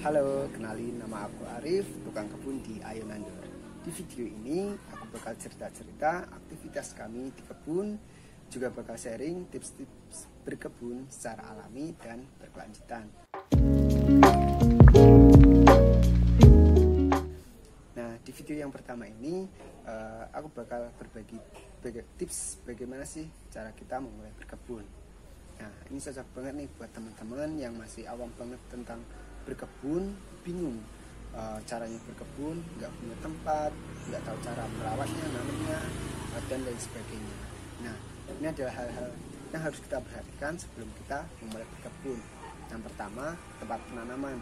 Halo, kenalin nama aku Arif, tukang kebun di Ayonandor. Di video ini aku bakal cerita-cerita aktivitas kami di kebun, juga bakal sharing tips-tips berkebun secara alami dan berkelanjutan. Nah, di video yang pertama ini aku bakal berbagi tips bagaimana sih cara kita memulai berkebun. Nah, ini cocok banget nih buat teman-teman yang masih awam banget tentang berkebun, bingung caranya berkebun, nggak punya tempat, nggak tahu cara merawatnya, nanamnya, dan lain sebagainya. Nah, ini adalah hal-hal yang harus kita perhatikan sebelum kita memulai berkebun. Yang pertama, tempat penanaman.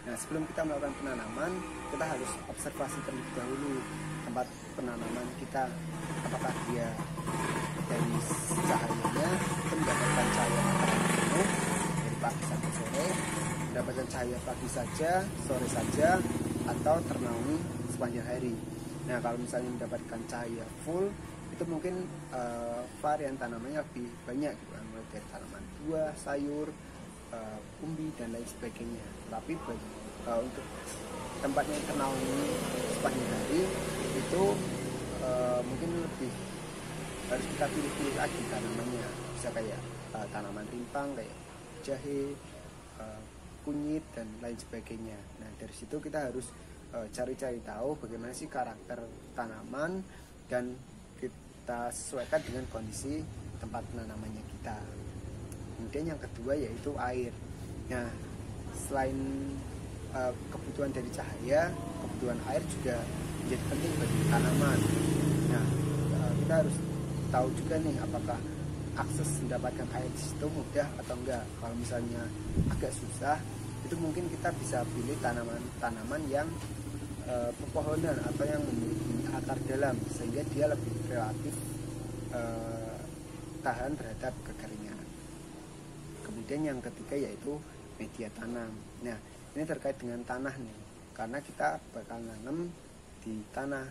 Nah, sebelum kita melakukan penanaman, kita harus observasi terlebih dahulu tempat penanaman kita, apakah dia dari cahayanya kita mendapatkan cahaya matahari penuh dari pagi sampai sore, mendapatkan cahaya pagi saja, sore saja, atau ternaungi sepanjang hari. Nah, kalau misalnya mendapatkan cahaya full, itu mungkin varian tanamannya lebih banyak gitu, mulai dari tanaman buah, sayur, umbi, dan lain sebagainya. Tapi untuk tempatnya ternaungi sepanjang hari itu mungkin lebih harus kita pilih-pilih lagi tanamannya. Bisa kayak tanaman rimpang kayak jahe, kunyit, dan lain sebagainya. Nah, dari situ kita harus cari-cari tahu bagaimana sih karakter tanaman dan kita sesuaikan dengan kondisi tempat penanamannya kita. Kemudian yang kedua yaitu air. Nah, selain kebutuhan dari cahaya, kebutuhan air juga menjadi penting bagi tanaman. Nah, kita harus tahu juga nih apakah akses mendapatkan air di situ mudah atau enggak. Kalau misalnya agak susah, itu mungkin kita bisa pilih tanaman-tanaman yang pepohonan atau yang memiliki akar dalam, sehingga dia lebih relatif tahan terhadap kekeringan. Kemudian yang ketiga yaitu media tanam. Nah, ini terkait dengan tanah nih, karena kita bakal nanam di tanah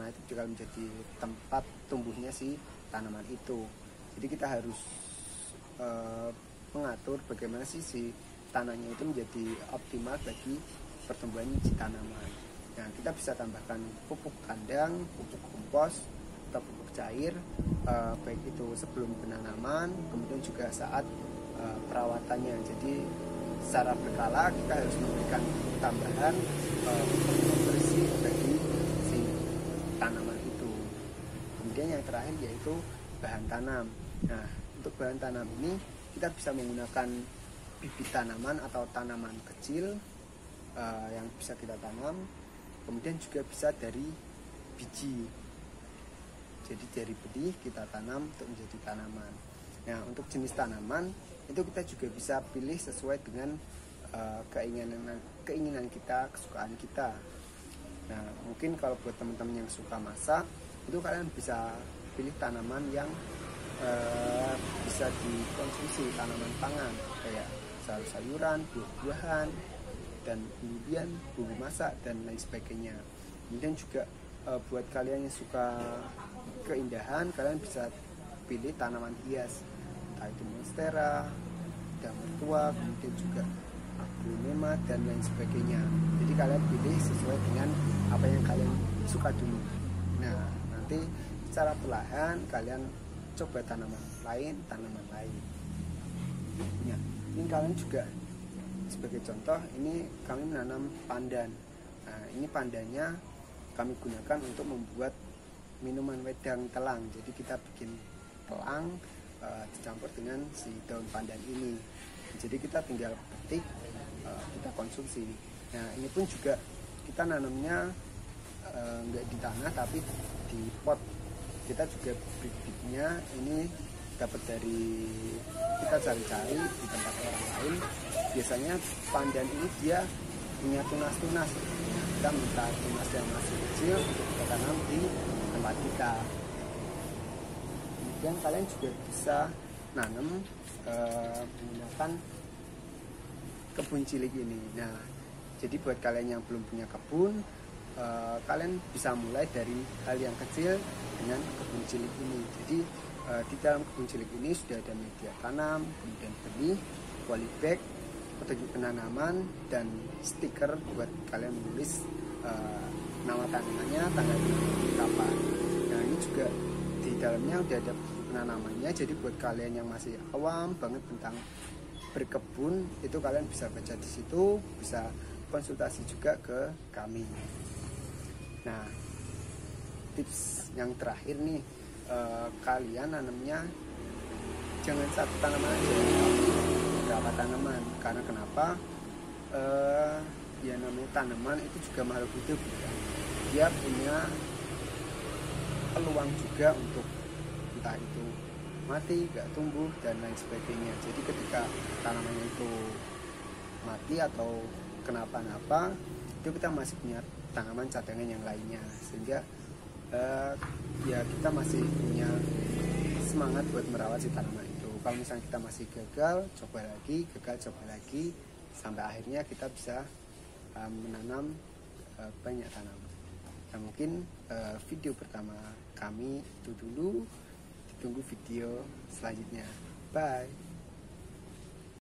itu juga menjadi tempat tumbuhnya si tanaman itu. Jadi kita harus mengatur bagaimana sih si tanahnya itu menjadi optimal bagi pertumbuhan si tanaman. Nah, kita bisa tambahkan pupuk kandang, pupuk kompos, atau pupuk cair, baik itu sebelum penanaman, kemudian juga saat perawatannya. Jadi secara berkala kita harus memberikan tambahan pupuk pembersih bagi si tanaman itu. Kemudian yang terakhir yaitu bahan tanam. Nah, untuk bahan tanam ini kita bisa menggunakan bibit tanaman atau tanaman kecil yang bisa kita tanam. Kemudian juga bisa dari biji. Jadi dari benih kita tanam untuk menjadi tanaman. Nah, untuk jenis tanaman itu kita juga bisa pilih sesuai dengan keinginan kita, kesukaan kita. Nah, mungkin kalau buat teman-teman yang suka masak, itu kalian bisa pilih tanaman yang bisa dikonsumsi, tanaman pangan kayak sayur-sayuran, buah-buahan, dan umbi-umbian, bumbu masak, dan lain sebagainya. Kemudian juga buat kalian yang suka keindahan, kalian bisa pilih tanaman hias, entah itu monstera, mertua, kemudian juga aglonema, dan lain sebagainya. Jadi kalian pilih sesuai dengan apa yang kalian suka dulu. Nah, nanti secara perlahan kalian coba tanaman lain. Nah, ini kalian juga sebagai contoh, ini kami menanam pandan. Nah, ini pandannya kami gunakan untuk membuat minuman wedang telang. Jadi kita bikin telang dicampur dengan si daun pandan ini. Jadi kita tinggal petik, kita konsumsi. Nah, ini pun juga kita nanamnya nggak di tanah tapi di pot. Kita juga bibitnya ini dapat dari kita cari-cari di tempat orang lain. Biasanya pandan ini dia punya tunas-tunas. Kita minta tunas yang masih kecil untuk kita tanam di tempat kita. Kemudian kalian juga bisa nanam menggunakan kebun cilik ini. Nah, jadi buat kalian yang belum punya kebun, kalian bisa mulai dari hal yang kecil dengan kebun cilik ini. Jadi di dalam kebun cilik ini sudah ada media tanam, kemudian benih, polybag, petunjuk penanaman dan stiker buat kalian menulis nama tanamannya, tanggal kapan. Nah ini juga di dalamnya udah ada penanamannya, jadi buat kalian yang masih awam banget tentang berkebun itu kalian bisa baca di situ, bisa konsultasi juga ke kami. Nah tips yang terakhir nih, kalian nanamnya jangan satu tanaman aja, tapi beberapa tanaman. Karena kenapa? Ya namanya tanaman itu juga makhluk hidup ya. Dia punya peluang juga untuk entah itu mati, gak tumbuh dan lain sebagainya. Jadi ketika tanamannya itu mati atau kenapa-napa, itu kita masih punya tanaman cadangan yang lainnya, sehingga ya kita masih punya semangat buat merawat si tanaman itu. Kalau misalnya kita masih gagal, coba lagi sampai akhirnya kita bisa menanam banyak tanaman. Nah mungkin video pertama kami itu dulu, ditunggu video selanjutnya. Bye.